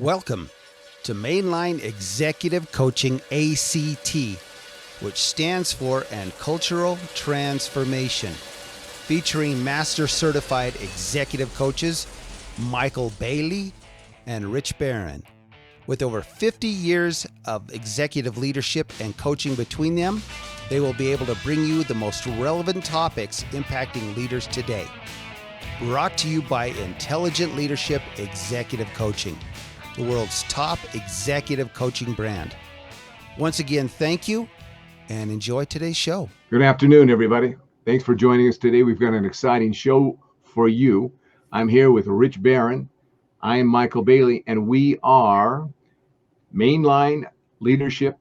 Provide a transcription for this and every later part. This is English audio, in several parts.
Welcome to Mainline Executive Coaching ACT, which stands for And Cultural Transformation, featuring Master Certified Executive Coaches Michael Bailey and Rich Barron. With over 50 years of executive leadership and coaching between them, they will be able to bring you the most relevant topics impacting leaders today. Brought to you by Intelligent Leadership Executive Coaching, the world's top executive coaching brand. Once again, thank you and enjoy today's show. Good afternoon, everybody. Thanks for joining us today. We've got an exciting show for you. I'm here with Rich Barron. I am Michael Bailey, and we are Mainline Leadership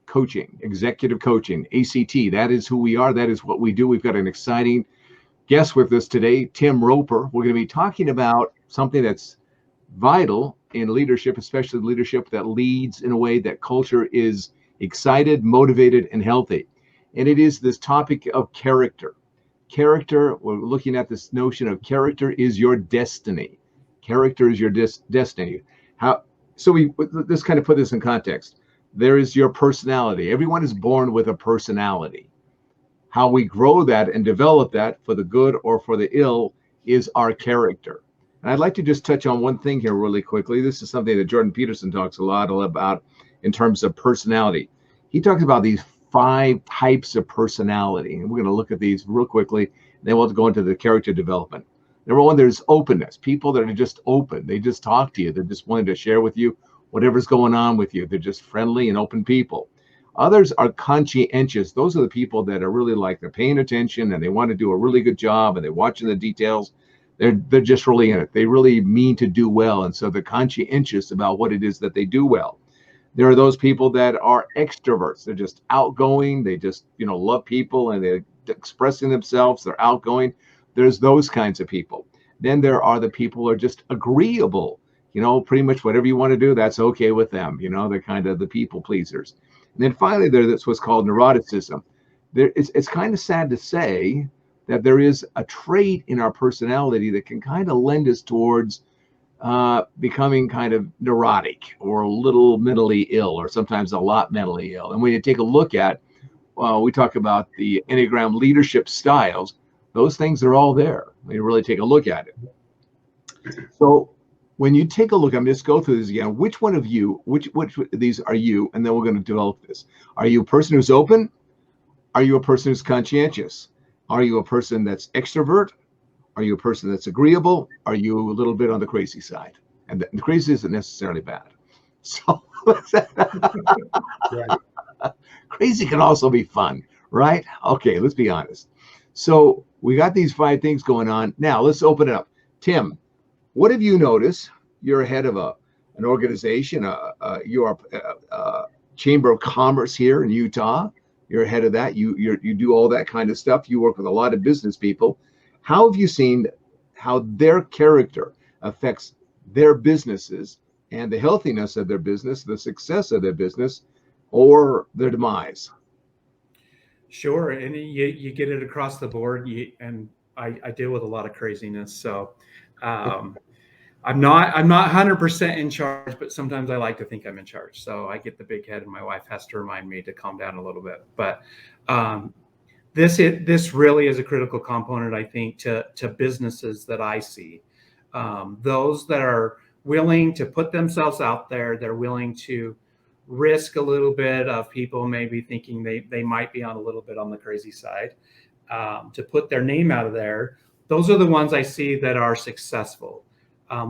Coaching, Executive Coaching, ACT. That is who we are. That is what we do. We've got an exciting guest with us today, Tim Roper. We're going to be talking about something that's vital in leadership, especially leadership that leads in a way that culture is excited, motivated, and healthy. And it is this topic of character. Character, we're looking at this notion of character is your destiny. Character is your destiny. Let's kind of put this in context. There is your personality. Everyone is born with a personality. How we grow that and develop that for the good or for the ill is our character. And I'd like to just touch on one thing here really quickly. This is something that Jordan Peterson talks a lot about in terms of personality. He talks about these 5 types of personality. And we're going to look at these real quickly. Then we'll go into the character development. Number 1, there's openness. People that are just open. They just talk to you. They're just wanting to share with you whatever's going on with you. They're just friendly and open people. Others are conscientious. Those are the people that are really like they're paying attention and they want to do a really good job and they're watching the details. They're just really in it. They really mean to do well. And so they're conscientious about what it is that they do well. There are those people that are extroverts. They're just outgoing. They just, love people and they're expressing themselves. They're outgoing. There's those kinds of people. Then there are the people who are just agreeable. Pretty much whatever you want to do, that's okay with them. They're kind of the people pleasers. And then finally, there's what's called neuroticism. It's kind of sad to say that there is a trait in our personality that can kind of lend us towards becoming kind of neurotic or a little mentally ill, or sometimes a lot mentally ill. And when you take a look at, we talk about the Enneagram leadership styles, those things are all there when you really take a look at it. So when you take a look, I'm just go through this again. Which one of you, which of these are you? And then we're going to develop this. Are you a person who's open? Are you a person who's conscientious? Are you a person that's extrovert? Are you a person that's agreeable? Are you a little bit on the crazy side? And the crazy isn't necessarily bad. So crazy can also be fun, right? Okay, let's be honest. So we got these 5 things going on. Now let's open it up. Tim, what have you noticed? You're head of an organization. You are a Chamber of Commerce here in Utah. You're ahead of that. You do all that kind of stuff. You work with a lot of business people. How have you seen how their character affects their businesses and the healthiness of their business, the success of their business, or their demise? Sure, and you get it across the board. And I deal with a lot of craziness, so I'm not 100% in charge, but sometimes I like to think I'm in charge. So I get the big head, and my wife has to remind me to calm down a little bit. But this really is a critical component, I think, to businesses that I see. Those that are willing to put themselves out there, they're willing to risk a little bit of people maybe thinking they might be on a little bit on the crazy side, to put their name out of there. Those are the ones I see that are successful.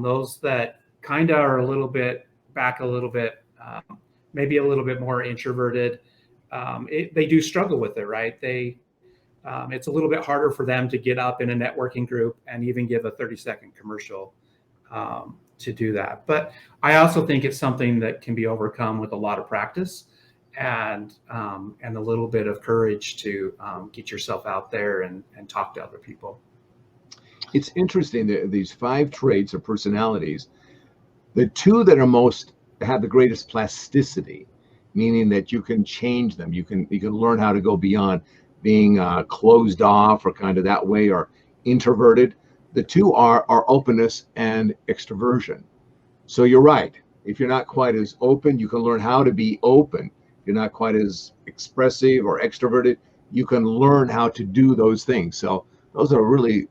Those that kind of are a little bit back, a little bit, maybe a little bit more introverted, they do struggle with it, right? It's a little bit harder for them to get up in a networking group and even give a 30-second commercial to do that. But I also think it's something that can be overcome with a lot of practice and a little bit of courage to get yourself out there and talk to other people. It's interesting that these 5 traits or personalities, the 2 that are have the greatest plasticity, meaning that you can change them. You can learn how to go beyond being closed off or kind of that way, or introverted. The 2 are openness and extroversion. So you're right. If you're not quite as open, you can learn how to be open. If you're not quite as expressive or extroverted, you can learn how to do those things. So those are really,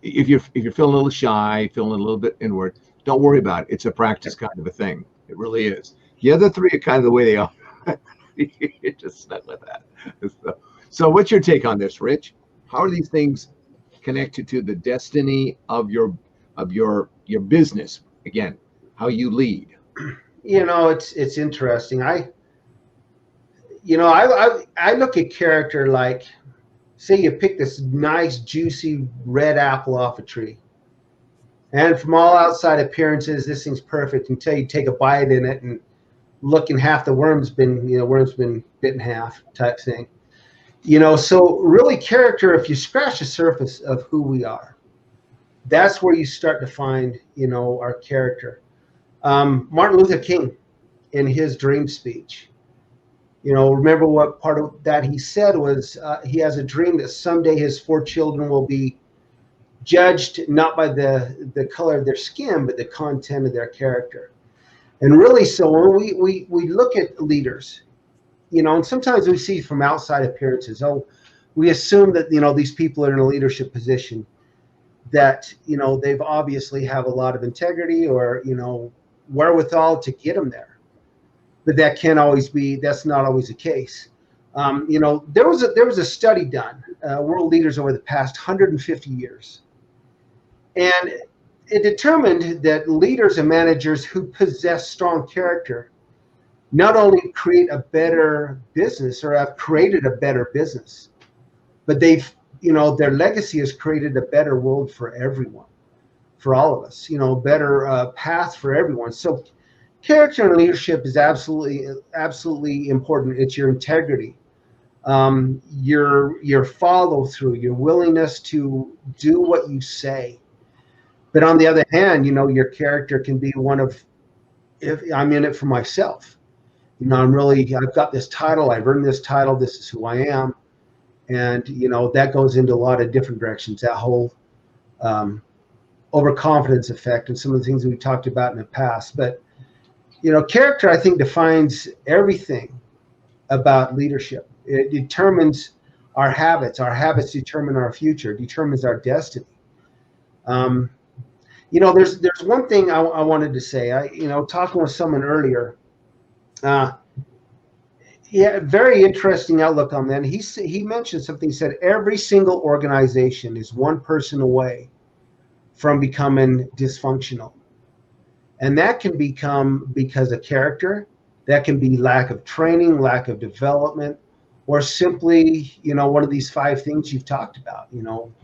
if you're feeling a little shy, feeling a little bit inward, don't worry about it. It's a practice kind of a thing. It really is. The other three are kind of the way they are. You're just stuck with that. So what's your take on this, Rich? How are these things connected to the destiny of your business? Again, how you lead. It's interesting. I look at character like, say you pick this nice juicy red apple off a tree, and from all outside appearances this thing's perfect until you take a bite in it and look, and half the worm's been bit in half type thing. So really character, if you scratch the surface of who we are, that's where you start to find our character. Martin Luther King, in his dream speech, remember what part of that he said was, he has a dream that someday his 4 children will be judged not by the color of their skin, but the content of their character. And really, so when we look at leaders, and sometimes we see from outside appearances, we assume that these people are in a leadership position, that they've obviously have a lot of integrity or wherewithal to get them there. But that's not always the case. There was a study done, world leaders over the past 150 years, and it determined that leaders and managers who possess strong character not only create a better business or have created a better business, but their legacy has created a better world for everyone, for all of us, better path for everyone. So character and leadership is absolutely important. It's your integrity, your follow through, your willingness to do what you say. But on the other hand, your character can be one of, if I'm in it for myself, I've got this title, I've earned this title, this is who I am. And, that goes into a lot of different directions, that whole overconfidence effect and some of the things we talked about in the past. But, character, I think, defines everything about leadership. It determines our habits. Our habits determine our future, determines our destiny. There's one thing I wanted to say. Talking with someone earlier, very interesting outlook on that. He mentioned something. He said every single organization is one person away from becoming dysfunctional, and that can become because of character. That can be lack of training, lack of development, or simply one of these 5 things you've talked about.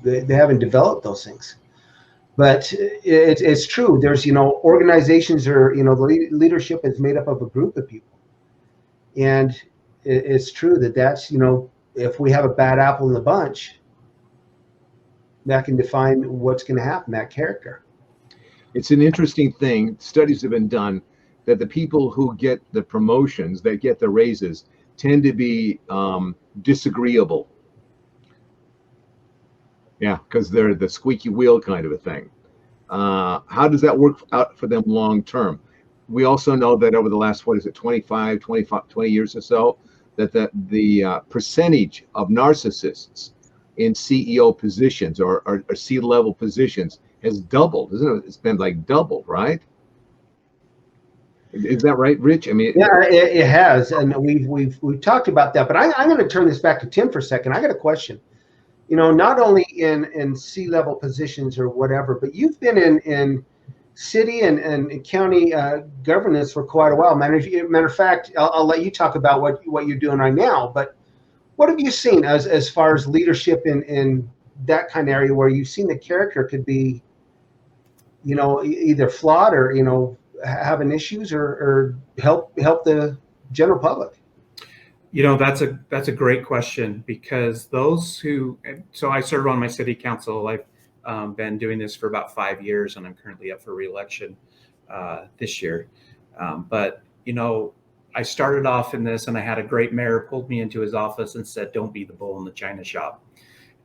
They haven't developed those things. But it's true. There's organizations are the leadership is made up of a group of people, and it's true that's if we have a bad apple in the bunch, that can define what's going to happen, that character. It's an interesting thing. Studies have been done that the people who get the promotions, that get the raises, tend to be disagreeable. Yeah, because they're the squeaky wheel kind of a thing. How does that work out for them long term? We also know that over the last, 20 years or so, that the percentage of narcissists in CEO positions or C-level positions has doubled, isn't it? It's been like doubled, right? Is that right, Rich? I mean, yeah, it has, and we've talked about that. But I'm going to turn this back to Tim for a second. I got a question. Not only in C-level positions or whatever, but you've been in city and county governance for quite a while. Matter of fact, I'll let you talk about what you're doing right now. But what have you seen as far as leadership in that kind of area where you've seen the character could be, either flawed or having issues or help the general public? That's a great question, because so I serve on my city council. I've been doing this for about 5 years, and I'm currently up for re-election this year. But I started off in this, and I had a great mayor pulled me into his office and said, "Don't be the bull in the china shop."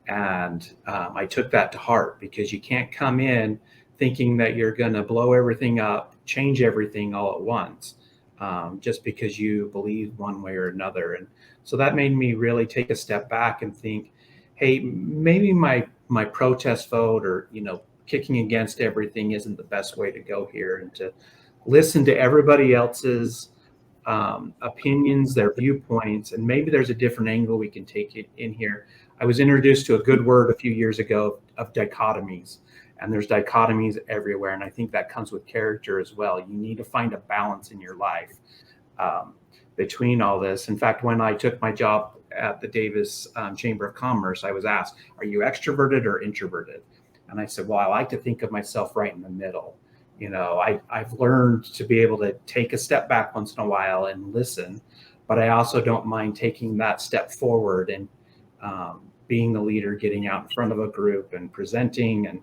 And I took that to heart, because you can't come in thinking that you're going to blow everything up, change everything all at once, just because you believe one way or another. And so that made me really take a step back and think, hey, maybe my protest vote, or kicking against everything, isn't the best way to go here, and to listen to everybody else's opinions, their viewpoints, and maybe there's a different angle we can take it in here. I was introduced to a good word a few years ago of dichotomies, and there's dichotomies everywhere. And I think that comes with character as well. You need to find a balance in your life between all this. In fact, when I took my job at the Davis Chamber of Commerce, I was asked, are you extroverted or introverted? And I said, well, I like to think of myself right in the middle. I've learned to be able to take a step back once in a while and listen, but I also don't mind taking that step forward and being the leader, getting out in front of a group and presenting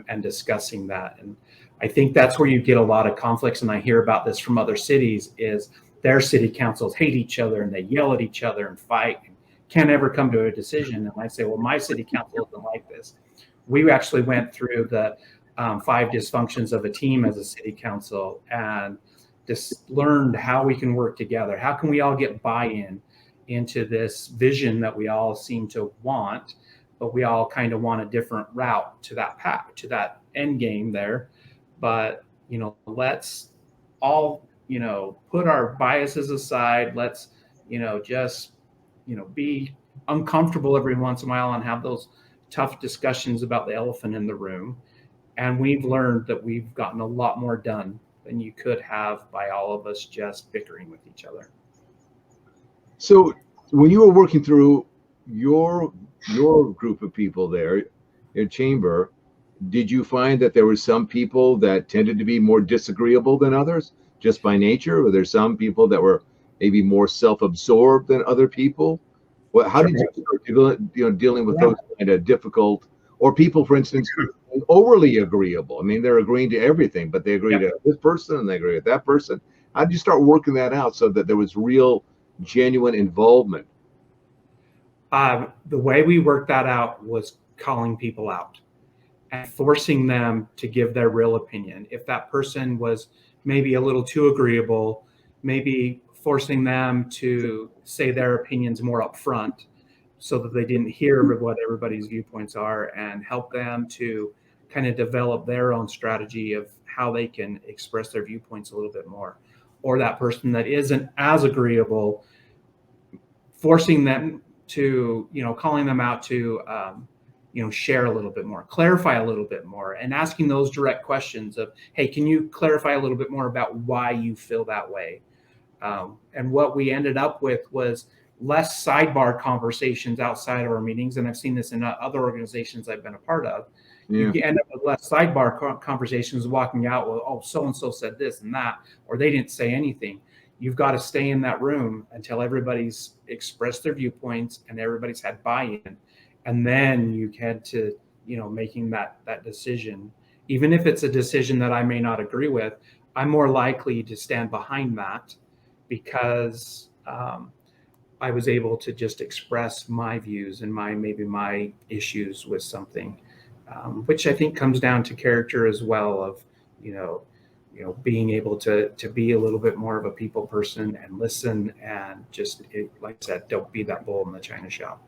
and discussing that. And I think that's where you get a lot of conflicts. And I hear about this from other cities, is their city councils hate each other and they yell at each other and fight and can't ever come to a decision. And I say, well, my city council isn't like this. We actually went through the 5 dysfunctions of a team as a city council, and just learned how we can work together. How can we all get buy-in into this vision that we all seem to want, but we all kind of want a different route to that path, to that end game there. But, let's all, put our biases aside. Let's, just, be uncomfortable every once in a while and have those tough discussions about the elephant in the room. And we've learned that we've gotten a lot more done than you could have by all of us just bickering with each other. So when you were working through your group of people there in chamber, did you find that there were some people that tended to be more disagreeable than others just by nature? Were there some people that were maybe more self-absorbed than other people? Well, how did you start dealing with those kind of difficult, or people, for instance, overly agreeable? I mean, they're agreeing to everything, but they agree to this person and they agree with that person. How did you start working that out so that there was real, genuine involvement? The way we worked that out was calling people out and forcing them to give their real opinion. If that person was maybe a little too agreeable, maybe forcing them to say their opinions more up front so that they didn't hear what everybody's viewpoints are, and help them to kind of develop their own strategy of how they can express their viewpoints a little bit more. Or that person that isn't as agreeable, forcing them to, calling them out to, share a little bit more, clarify a little bit more, and asking those direct questions of, hey, can you clarify a little bit more about why you feel that way? And what we ended up with was less sidebar conversations outside of our meetings. And I've seen this in other organizations I've been a part of. You end up with less sidebar conversations, walking out with, oh, so-and-so said this and that, or they didn't say anything. You've got to stay in that room until everybody's expressed their viewpoints and everybody's had buy-in. And then you head to, making that decision. Even if it's a decision that I may not agree with, I'm more likely to stand behind that because I was able to just express my views and my issues with something, which I think comes down to character as well, of, being able to be a little bit more of a people person and listen, and just, like I said, don't be that bull in the china shop.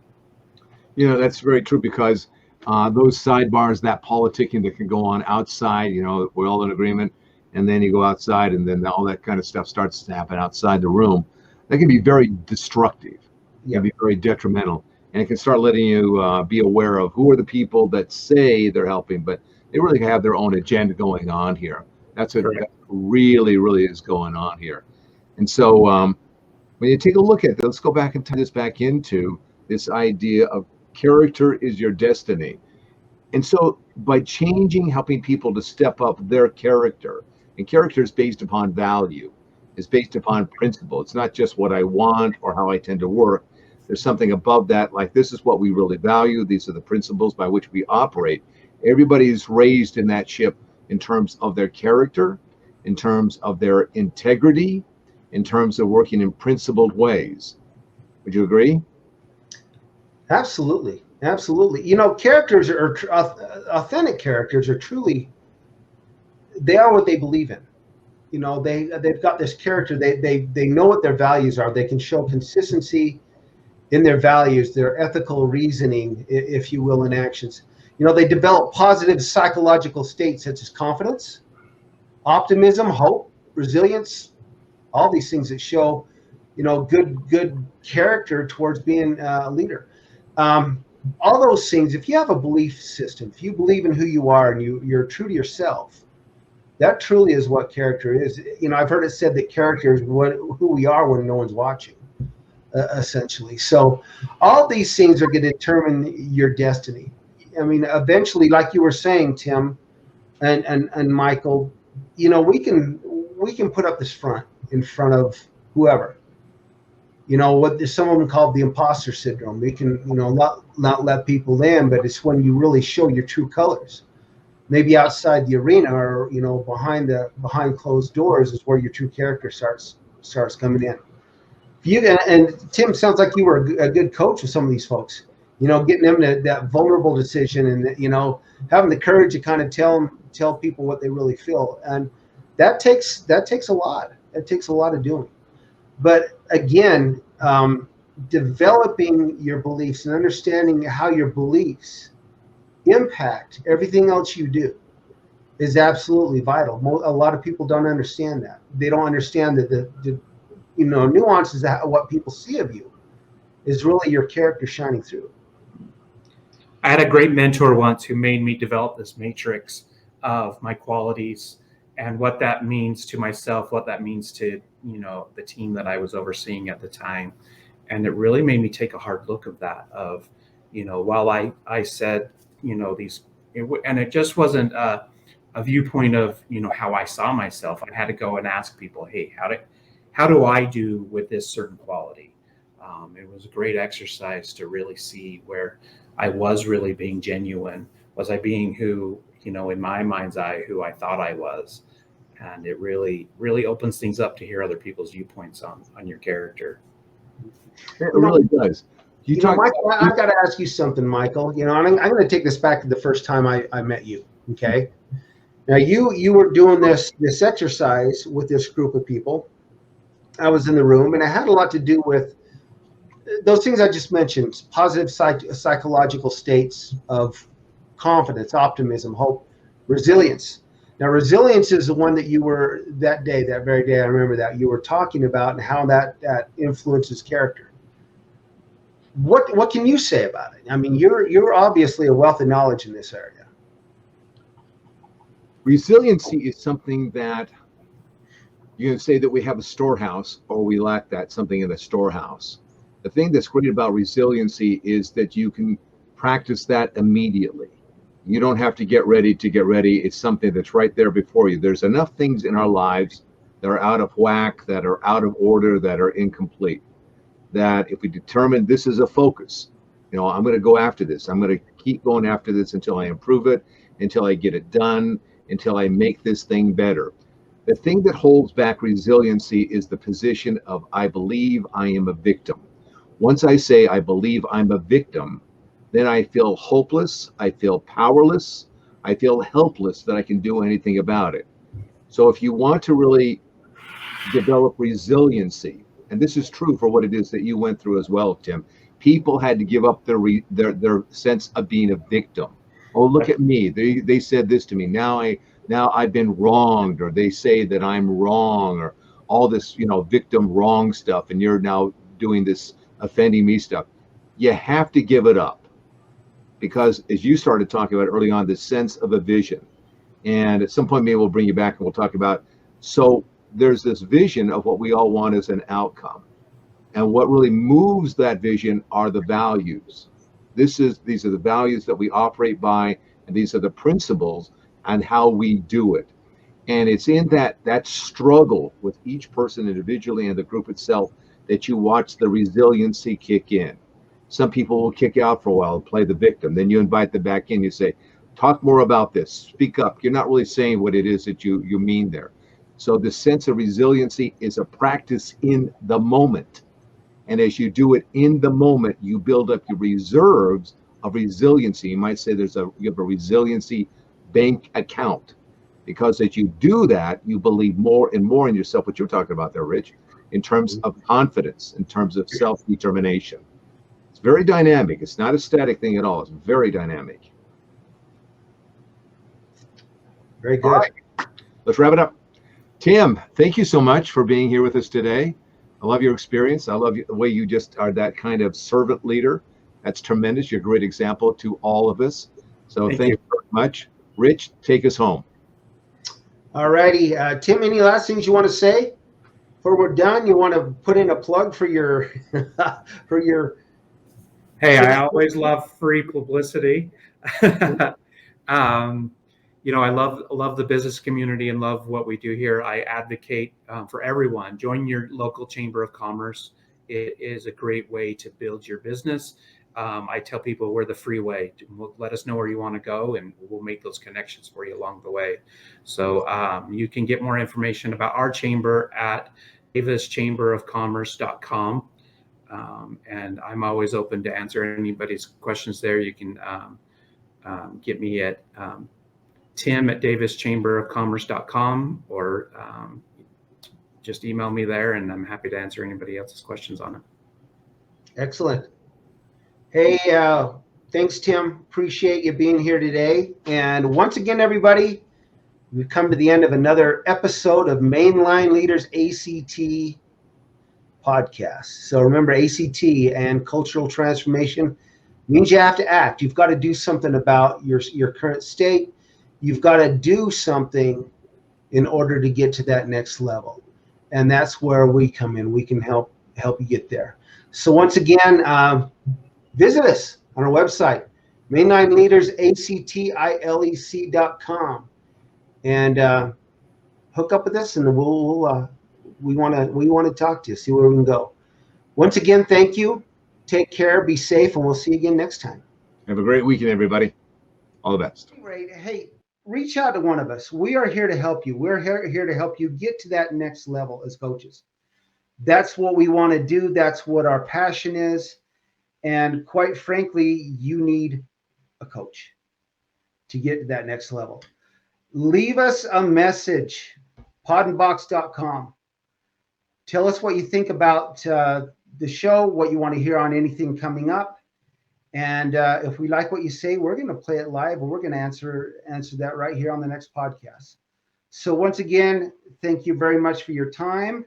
That's very true, because those sidebars, that politicking that can go on outside, we're all in agreement, and then you go outside and then all that kind of stuff starts to happen outside the room. That can be very destructive. It can be very detrimental. And it can start letting you be aware of who are the people that say they're helping, but they really have their own agenda going on here. That's what really, really is going on here. And so when you take a look at that, let's go back and tie this back into this idea of character is your destiny. And so by helping people to step up their character, and character is based upon value, is based upon principle. It's not just what I want or how I tend to work. There's something above that, like this is what we really value. These are the principles by which we operate. Everybody's raised in that ship in terms of their character, in terms of their integrity, in terms of working in principled ways. Would you agree? Absolutely. Absolutely. Characters are authentic characters are truly, they are what they believe in. You know, they've got this character. They know what their values are. They can show consistency in their values, their ethical reasoning, if you will, in actions. You know, they develop positive psychological states such as confidence, optimism, hope, resilience, all these things that show, you know, good character towards being a leader. All those things, if you have a belief system, if you believe in who you are and you're true to yourself, that truly is what character is. You know, I've heard it said that character is who we are when no one's watching, essentially. So all these things are going to determine your destiny. I mean, eventually, like you were saying, Tim and Michael, you know, we can put up this front in front of whoever. You know, what some of them call the imposter syndrome. We can, you know, not let people in, but it's when you really show your true colors. Maybe outside the arena, or you know, behind closed doors is where your true character starts coming in. And Tim, sounds like you were a good coach with some of these folks. You know, getting them to that vulnerable decision, and you know, having the courage to kind of tell people what they really feel, and that takes a lot. It takes a lot of doing. But again, developing your beliefs and understanding how your beliefs impact everything else you do is absolutely vital. A lot of people don't understand that. They don't understand that the you know, nuances of what people see of you is really your character shining through. I had a great mentor once who made me develop this matrix of my qualities and what that means to myself, what that means to, you know, the team that I was overseeing at the time. And it really made me take a hard look of that, of, you know, while I said, you know, and it just wasn't a viewpoint of, you know, how I saw myself. I had to go and ask people, hey, how do I do with this certain quality? It was a great exercise to really see where I was really being genuine. Was I being who, you know, in my mind's eye, who I thought I was? And it really, really opens things up to hear other people's viewpoints on your character. It really does. You know, Michael, I've got to ask you something, Michael. You know, I'm going to take this back to the first time I met you. Okay. Now you were doing this exercise with this group of people. I was in the room, and it had a lot to do with those things I just mentioned: positive psychological states of confidence, optimism, hope, resilience. Now, resilience is the one that you were that very day. I remember that you were talking about, and how that influences character. What can you say about it? I mean, you're obviously a wealth of knowledge in this area. Resiliency is something that you can say that we have a storehouse, or we lack something in the storehouse. The thing that's great about resiliency is that you can practice that immediately. You don't have to get ready to get ready. It's something that's right there before you. There's enough things in our lives that are out of whack, that are out of order, that are incomplete, that if we determine this is a focus, you know, I'm going to go after this. I'm going to keep going after this until I improve it, until I get it done, until I make this thing better. The thing that holds back resiliency is the position of I believe I am a victim. Once I say I believe I'm a victim, then I feel hopeless, I feel powerless, I feel helpless that I can do anything about it. So if you want to really develop resiliency, and this is true for what it is that you went through as well, Tim, people had to give up their sense of being a victim. Oh, look at me. They said this to me. Now I've been wronged, or they say that I'm wrong, or all this, you know, victim wrong stuff, and you're now doing this offending me stuff. You have to give it up, because as you started talking about early on, this sense of a vision, and at some point maybe we'll bring you back and we'll talk about, so there's this vision of what we all want as an outcome, and what really moves that vision are the values. These are the values that we operate by, and these are the principles and how we do it. And it's in that struggle with each person individually and the group itself that you watch the resiliency kick in. Some people will kick out for a while and play the victim. Then you invite them back in. You say, talk more about this. Speak up. You're not really saying what it is that you mean there. So the sense of resiliency is a practice in the moment. And as you do it in the moment, you build up your reserves of resiliency. You might say you have a resiliency bank account. because as you do that, you believe more and more in yourself, what you're talking about there, Rich, in terms of confidence, in terms of self-determination. It's very dynamic. It's not a static thing at all. It's very dynamic. Very good. All right, let's wrap it up. Tim, thank you so much for being here with us today. I love your experience. I love the way you just are that kind of servant leader. That's tremendous. You're a great example to all of us. So thank you very much. Rich, take us home. All righty. Tim, any last things you want to say before we're done? You want to put in a plug for your for your Hey, I always love free publicity. I love the business community and love what we do here. I advocate for everyone. Join your local chamber of commerce. It is a great way to build your business. I tell people we're the freeway. Let us know where you want to go, and we'll make those connections for you along the way. So you can get more information about our chamber at davischamberofcommerce.com. And I'm always open to answer anybody's questions there. You can get me at tim@davischamberofcommerce.com, or just email me there, and I'm happy to answer anybody else's questions on it. Excellent. Hey, thanks, Tim. Appreciate you being here today. And once again, everybody, we've come to the end of another episode of Mainline Leaders ACT podcast. So remember, ACT and cultural transformation means you have to act. You've got to do something about your current state. You've got to do something in order to get to that next level. And that's where we come in. We can help you get there. So once again, visit us on our website, Mainline Leaders ACT.com, and hook up with us, and we want to talk to you, see where we can go. Once again, thank you. Take care, be safe, and we'll see you again next time. Have a great weekend, everybody. All the best. Great. Hey, reach out to one of us. We are here to help you. We're here to help you get to that next level as coaches. That's what we want to do. That's what our passion is. And quite frankly, you need a coach to get to that next level. Leave us a message, podandbox.com. Tell us what you think about the show, what you want to hear on anything coming up. And if we like what you say, we're going to play it live, or we're going to answer that right here on the next podcast. So once again, thank you very much for your time.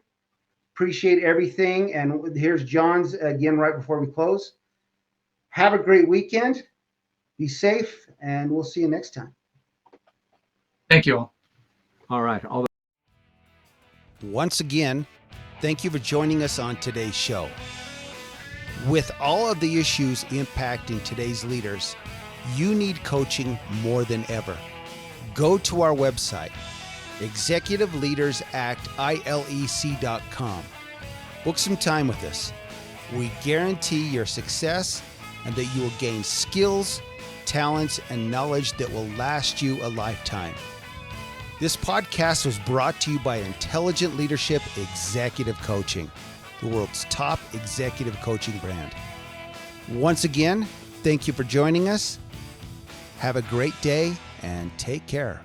Appreciate everything. And here's John's again right before we close. Have a great weekend. Be safe, and we'll see you next time. Thank you all. All right. Once again, thank you for joining us on today's show. With all of the issues impacting today's leaders, you need coaching more than ever. Go to our website, executiveleadersactilec.com. Book some time with us. We guarantee your success and that you will gain skills, talents, and knowledge that will last you a lifetime. This podcast was brought to you by Intelligent Leadership Executive Coaching, the world's top executive coaching brand. Once again, thank you for joining us. Have a great day and take care.